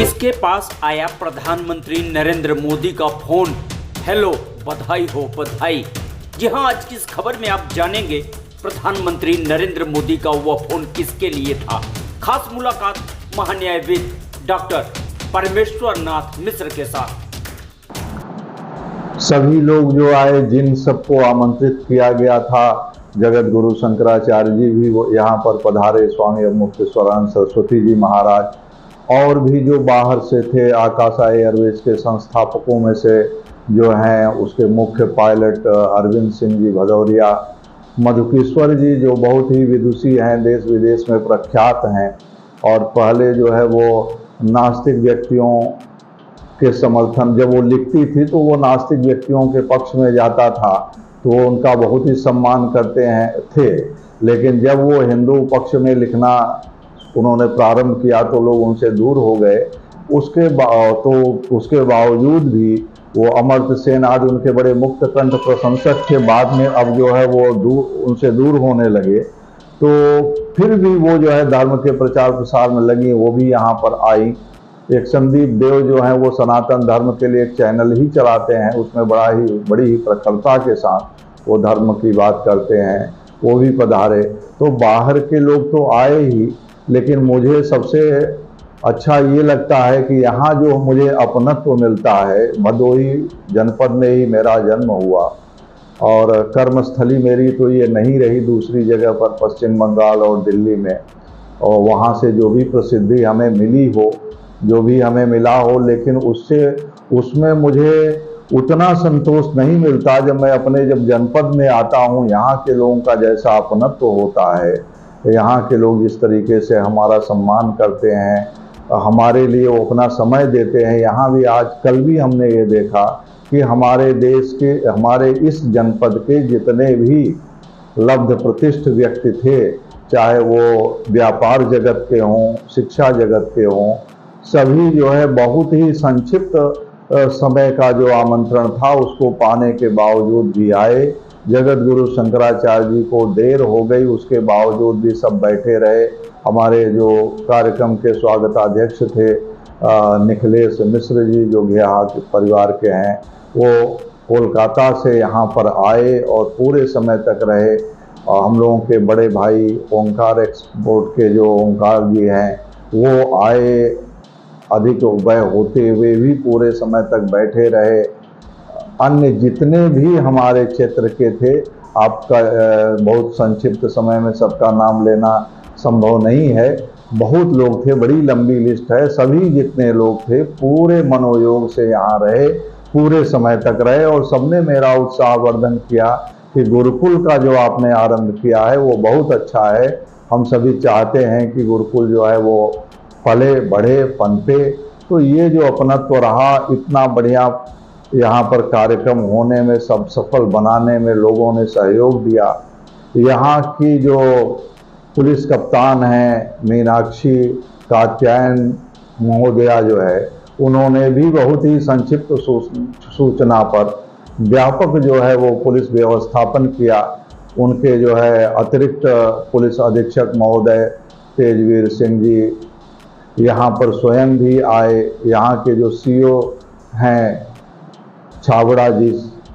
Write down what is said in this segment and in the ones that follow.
किसके पास आया प्रधानमंत्री नरेंद्र मोदी का फोन। हेलो, बधाई हो बधाई। जी हां, आज की इस खबर में आप जानेंगे प्रधानमंत्री नरेंद्र मोदी का वह फोन किसके लिए था। खास मुलाकात महान्यायविद डॉक्टर परमेश्वर नाथ मिश्र के साथ। सभी लोग जो आए, जिन सबको आमंत्रित किया गया था, जगत गुरु शंकराचार्य जी भी वो यहाँ पर पधारे, स्वामी अवमुक्तेश्वरानंद सरस्वती जी महाराज, और भी जो बाहर से थे, आकाशा एयरवेज के संस्थापकों में से जो हैं उसके मुख्य पायलट अरविंद सिंह जी भदौरिया, मधुकेश्वर जी जो बहुत ही विदुषी हैं, देश विदेश में प्रख्यात हैं, और पहले जो है वो नास्तिक व्यक्तियों के समर्थन, जब वो लिखती थी तो वो नास्तिक व्यक्तियों के पक्ष में जाता था, तो वो उनका बहुत ही सम्मान करते थे। लेकिन जब वो हिंदू पक्ष में लिखना उन्होंने प्रारंभ किया तो लोग उनसे दूर हो गए। उसके बावजूद भी वो अमर्त्य सेन आदि उनके बड़े मुक्त कंठ प्रशंसक थे, बाद में अब जो है वो उनसे दूर होने लगे। तो फिर भी वो जो है धर्म के प्रचार प्रसार में लगी, वो भी यहाँ पर आई। एक संदीप देव जो है वो सनातन धर्म के लिए एक चैनल ही चलाते हैं, उसमें बड़ी ही प्रखरता के साथ वो धर्म की बात करते हैं, वो भी पधारे। तो बाहर के लोग तो आए ही, लेकिन मुझे सबसे अच्छा ये लगता है कि यहाँ जो मुझे अपनत्व मिलता है, भदोही जनपद में ही मेरा जन्म हुआ और कर्मस्थली मेरी तो ये नहीं रही दूसरी जगह पर, पश्चिम बंगाल और दिल्ली में, और वहाँ से जो भी प्रसिद्धि हमें मिली हो, जो भी हमें मिला हो, लेकिन उसमें मुझे उतना संतोष नहीं मिलता जब जनपद में आता हूँ। यहाँ के लोगों का जैसा अपनत्व होता है, यहाँ के लोग जिस तरीके से हमारा सम्मान करते हैं, हमारे लिए वो अपना समय देते हैं। यहाँ भी आज कल भी हमने ये देखा कि हमारे देश के, हमारे इस जनपद के जितने भी लब्ध प्रतिष्ठ व्यक्ति थे, चाहे वो व्यापार जगत के हों, शिक्षा जगत के हों, सभी जो है बहुत ही संक्षिप्त समय का जो आमंत्रण था उसको पाने के बावजूद भी आए। जगत गुरु शंकराचार्य जी को देर हो गई, उसके बावजूद भी सब बैठे रहे। हमारे जो कार्यक्रम के स्वागताध्यक्ष थे निखिलेश मिश्र जी, जो घेहा परिवार के हैं, वो कोलकाता से यहाँ पर आए और पूरे समय तक रहे। हम लोगों के बड़े भाई ओंकार एक्सपोर्ट के जो ओंकार जी हैं, वो आए, अधिक व्यय होते हुए भी पूरे समय तक बैठे रहे। अन्य जितने भी हमारे क्षेत्र के थे, आपका बहुत संक्षिप्त समय में सबका नाम लेना संभव नहीं है, बहुत लोग थे, बड़ी लंबी लिस्ट है। सभी जितने लोग थे पूरे मनोयोग से यहाँ रहे, पूरे समय तक रहे, और सबने मेरा उत्साहवर्धन किया कि गुरुकुल का जो आपने आरंभ किया है वो बहुत अच्छा है। हम सभी चाहते हैं कि गुरुकुल जो है वो फले, बढ़े, पनपे। तो ये जो अपनत्व रहा, इतना बढ़िया यहाँ पर कार्यक्रम होने में, सब सफल बनाने में लोगों ने सहयोग दिया। यहाँ की जो पुलिस कप्तान हैं मीनाक्षी कात्यायन महोदया जो है, उन्होंने भी बहुत ही संक्षिप्त सूचना पर व्यापक जो है वो पुलिस व्यवस्थापन किया। उनके जो है अतिरिक्त पुलिस अधीक्षक महोदय तेजवीर सिंह जी यहाँ पर स्वयं भी आए। यहाँ के जो सीओ हैं छाबड़ा जी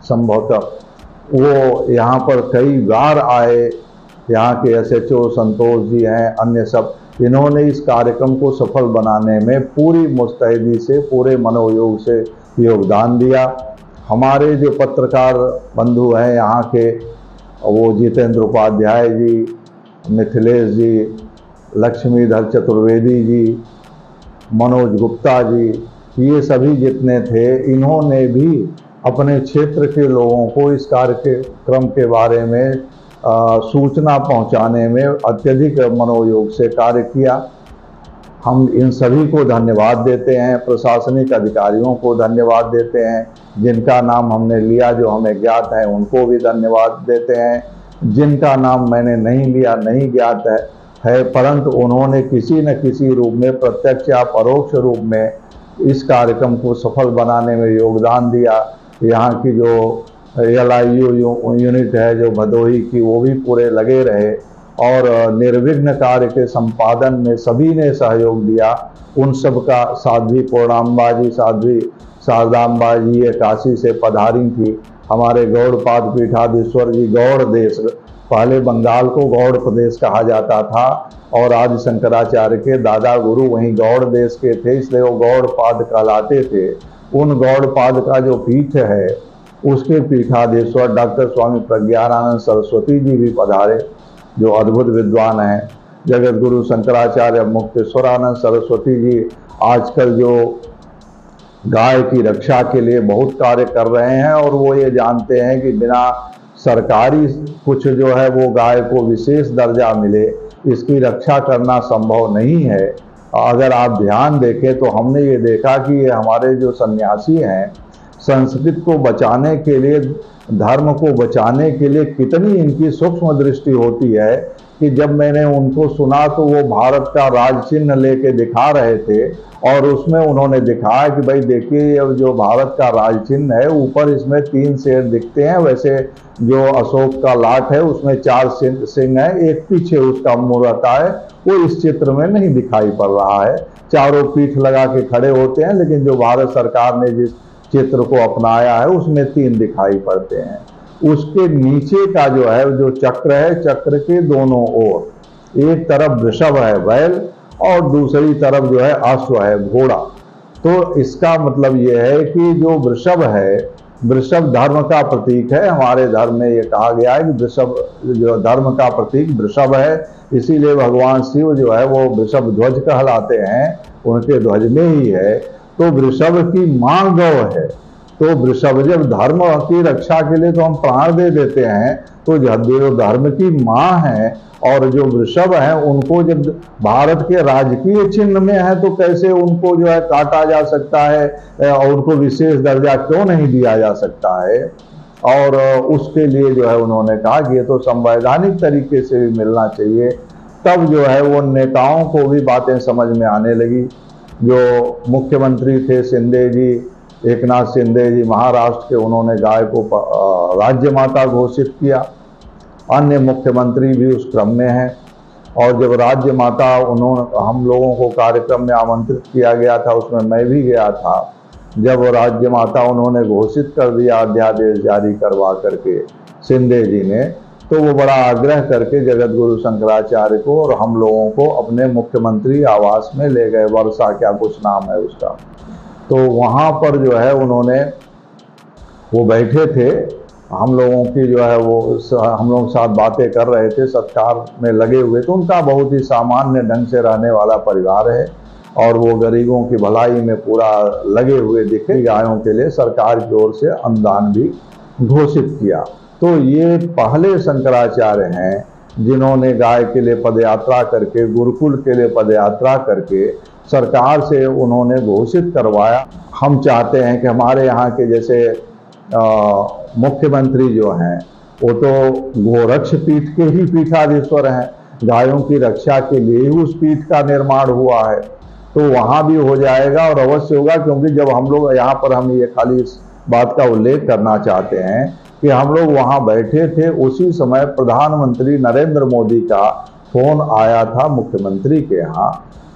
संभवतः, वो यहाँ पर कई बार आए। यहाँ के एसएचओ संतोष जी हैं, अन्य सब, इन्होंने इस कार्यक्रम को सफल बनाने में पूरी मुस्तैदी से, पूरे मनोयोग से योगदान दिया। हमारे जो पत्रकार बंधु हैं यहाँ के, वो जितेंद्र उपाध्याय जी, मिथिलेश जी, लक्ष्मीधर चतुर्वेदी जी, मनोज गुप्ता जी, ये सभी जितने थे, इन्होंने भी अपने क्षेत्र के लोगों को इस कार्यक्रम के बारे में सूचना पहुंचाने में अत्यधिक मनोयोग से कार्य किया। हम इन सभी को धन्यवाद देते हैं, प्रशासनिक अधिकारियों को धन्यवाद देते हैं, जिनका नाम हमने लिया, जो हमें ज्ञात है, उनको भी धन्यवाद देते हैं। जिनका नाम मैंने नहीं लिया, नहीं ज्ञात है, परंतु उन्होंने किसी न किसी रूप में, प्रत्यक्ष या परोक्ष रूप में, इस कार्यक्रम को सफल बनाने में योगदान दिया। यहाँ की जो LIU यूनिट है जो भदोही की, वो भी पूरे लगे रहे। और निर्विघ्न कार्य के संपादन में सभी ने सहयोग दिया। उन सब का साध्वी पूर्णाम्बा जी, साध्वी शारदाम्बा जी ये काशी से पधारी थी। हमारे गौड़पाद पीठाधीश्वर जी, गौड़ देश, पहले बंगाल को गौड़ प्रदेश कहा जाता था और आदि शंकराचार्य के दादा गुरु वहीं गौड़ देश के थे, इसलिए वो गौड़पाद कहलाते थे। उन गौड़पाद का जो पीठ है उसके पीठाधीश्वर डॉक्टर स्वामी प्रज्ञानानंद सरस्वती जी भी पधारे, जो अद्भुत विद्वान हैं। जगत गुरु शंकराचार्य मुक्तेश्वरानंद सरस्वती जी आजकल जो गाय की रक्षा के लिए बहुत कार्य कर रहे हैं और वो ये जानते हैं कि बिना सरकारी कुछ जो है वो गाय को विशेष दर्जा मिले, इसकी रक्षा करना संभव नहीं है। अगर आप ध्यान देखें तो हमने ये देखा कि ये हमारे जो सन्यासी हैं, संस्कृत को बचाने के लिए, धर्म को बचाने के लिए कितनी इनकी सूक्ष्म दृष्टि होती है कि जब मैंने उनको सुना तो वो भारत का राज चिन्ह लेके दिखा रहे थे और उसमें उन्होंने दिखाया कि भाई देखिए ये जो भारत का राज चिन्ह है, ऊपर इसमें 3 शेर दिखते हैं, वैसे जो अशोक का लाट है उसमें 4 सिंह है, एक पीछे उसका मुंह रहता है, वो इस चित्र में नहीं दिखाई पड़ रहा है। चारों पीठ लगा के खड़े होते हैं, लेकिन जो भारत सरकार ने जिस चित्र को अपनाया है उसमें 3 दिखाई पड़ते हैं। उसके नीचे का जो है, जो चक्र है, चक्र के दोनों ओर एक तरफ वृषभ है, बैल, और दूसरी तरफ जो है अश्व है, घोड़ा। तो इसका मतलब यह है कि जो वृषभ है, वृषभ धर्म का प्रतीक है। हमारे धर्म में ये कहा गया है कि वृषभ जो धर्म का प्रतीक वृषभ है, इसीलिए भगवान शिव जो है वो वृषभ ध्वज कहलाते हैं, उनके ध्वज में ही है। तो वृषभ की मां गौ है, तो वृषभ जब धर्म की रक्षा के लिए तो हम प्राण दे देते हैं, तो जो धर्म की मां है और जो वृषभ है उनको जब भारत के राजकीय चिन्ह में है तो कैसे उनको जो है काटा जा सकता है और उनको विशेष दर्जा क्यों नहीं दिया जा सकता है। और उसके लिए जो है उन्होंने कहा कि ये तो संवैधानिक तरीके से भी मिलना चाहिए। तब जो है वो नेताओं को भी बातें समझ में आने लगी। जो मुख्यमंत्री थे शिंदे जी, एकनाथ शिंदे जी महाराष्ट्र के, उन्होंने गाय को राज्य माता घोषित किया। अन्य मुख्यमंत्री भी उस क्रम में हैं। और जब राज्य माता हम लोगों को कार्यक्रम में आमंत्रित किया गया था, उसमें मैं भी गया था। जब राज्य माता उन्होंने घोषित कर दिया अध्यादेश जारी करवा करके शिंदे जी ने, तो वो बड़ा आग्रह करके जगत गुरु शंकराचार्य को और हम लोगों को अपने मुख्यमंत्री आवास में ले गए। वर्षा क्या कुछ नाम है उसका। तो वहाँ पर जो है उन्होंने, वो बैठे थे, हम लोगों की जो है वो हम लोग साथ बातें कर रहे थे, सत्कार में लगे हुए। तो उनका बहुत ही सामान्य ढंग से रहने वाला परिवार है और वो गरीबों की भलाई में पूरा लगे हुए दिखे। गायों के लिए सरकार की ओर से अनुदान भी घोषित किया। तो ये पहले शंकराचार्य हैं जिन्होंने गाय के लिए पदयात्रा करके, गुरुकुल के लिए पदयात्रा करके सरकार से उन्होंने घोषित करवाया। हम चाहते हैं कि हमारे यहाँ के जैसे मुख्यमंत्री जो हैं वो तो गोरक्ष पीठ के ही पीठाधीश्वर हैं, गायों की रक्षा के लिए ही उस पीठ का निर्माण हुआ है। तो वहाँ भी हो जाएगा और अवश्य होगा, क्योंकि जब हम लोग यहाँ पर, हम ये खाली इस बात का उल्लेख करना चाहते हैं कि हम लोग वहाँ बैठे थे, उसी समय प्रधानमंत्री नरेंद्र मोदी का फोन आया था मुख्यमंत्री के यहाँ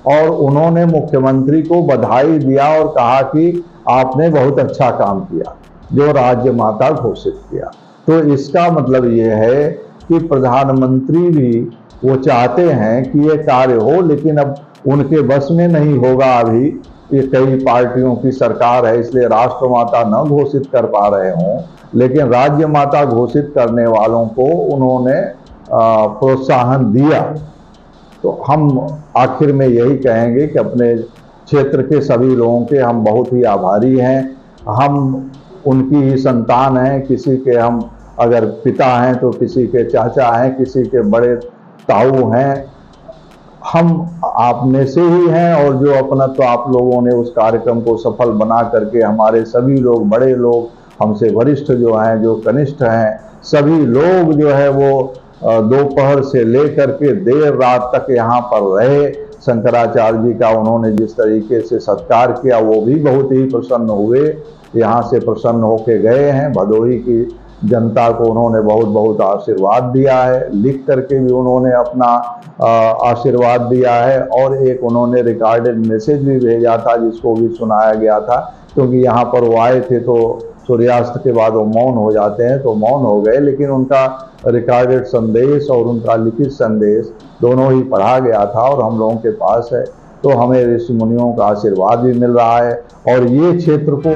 और उन्होंने मुख्यमंत्री को बधाई दिया और कहा कि आपने बहुत अच्छा काम किया जो राज्य माता घोषित किया। तो इसका मतलब ये है कि प्रधानमंत्री भी वो चाहते हैं कि ये कार्य हो, लेकिन अब उनके बस में नहीं होगा। अभी ये कई पार्टियों की सरकार है, इसलिए राष्ट्रमाता न घोषित कर पा रहे हों, लेकिन राज्य माता घोषित करने वालों को उन्होंने प्रोत्साहन दिया। तो हम आखिर में यही कहेंगे कि अपने क्षेत्र के सभी लोगों के हम बहुत ही आभारी हैं। हम उनकी ही संतान हैं, किसी के हम अगर पिता हैं तो किसी के चाचा हैं, किसी के बड़े ताऊ हैं, हम आप में से ही हैं। और जो अपना तो आप लोगों ने उस कार्यक्रम को सफल बना करके, हमारे सभी लोग, बड़े लोग, हमसे वरिष्ठ जो हैं, जो कनिष्ठ हैं, सभी लोग जो है वो दोपहर से लेकर के देर रात तक यहाँ पर रहे। शंकराचार्य जी का उन्होंने जिस तरीके से सत्कार किया वो भी बहुत ही प्रसन्न हुए, यहाँ से प्रसन्न होके गए हैं। भदोही की जनता को उन्होंने बहुत बहुत आशीर्वाद दिया है, लिख करके भी उन्होंने अपना आशीर्वाद दिया है, और एक उन्होंने रिकॉर्डेड मैसेज भी भेजा था जिसको भी सुनाया गया था, क्योंकि यहाँ पर वो आए थे तो सूर्यास्त के बाद वो मौन हो जाते हैं, तो मौन हो गए, लेकिन उनका रिकॉर्डेड संदेश और उनका लिखित संदेश दोनों ही पढ़ा गया था और हम लोगों के पास है। तो हमें ऋषि मुनियों का आशीर्वाद भी मिल रहा है और ये क्षेत्र को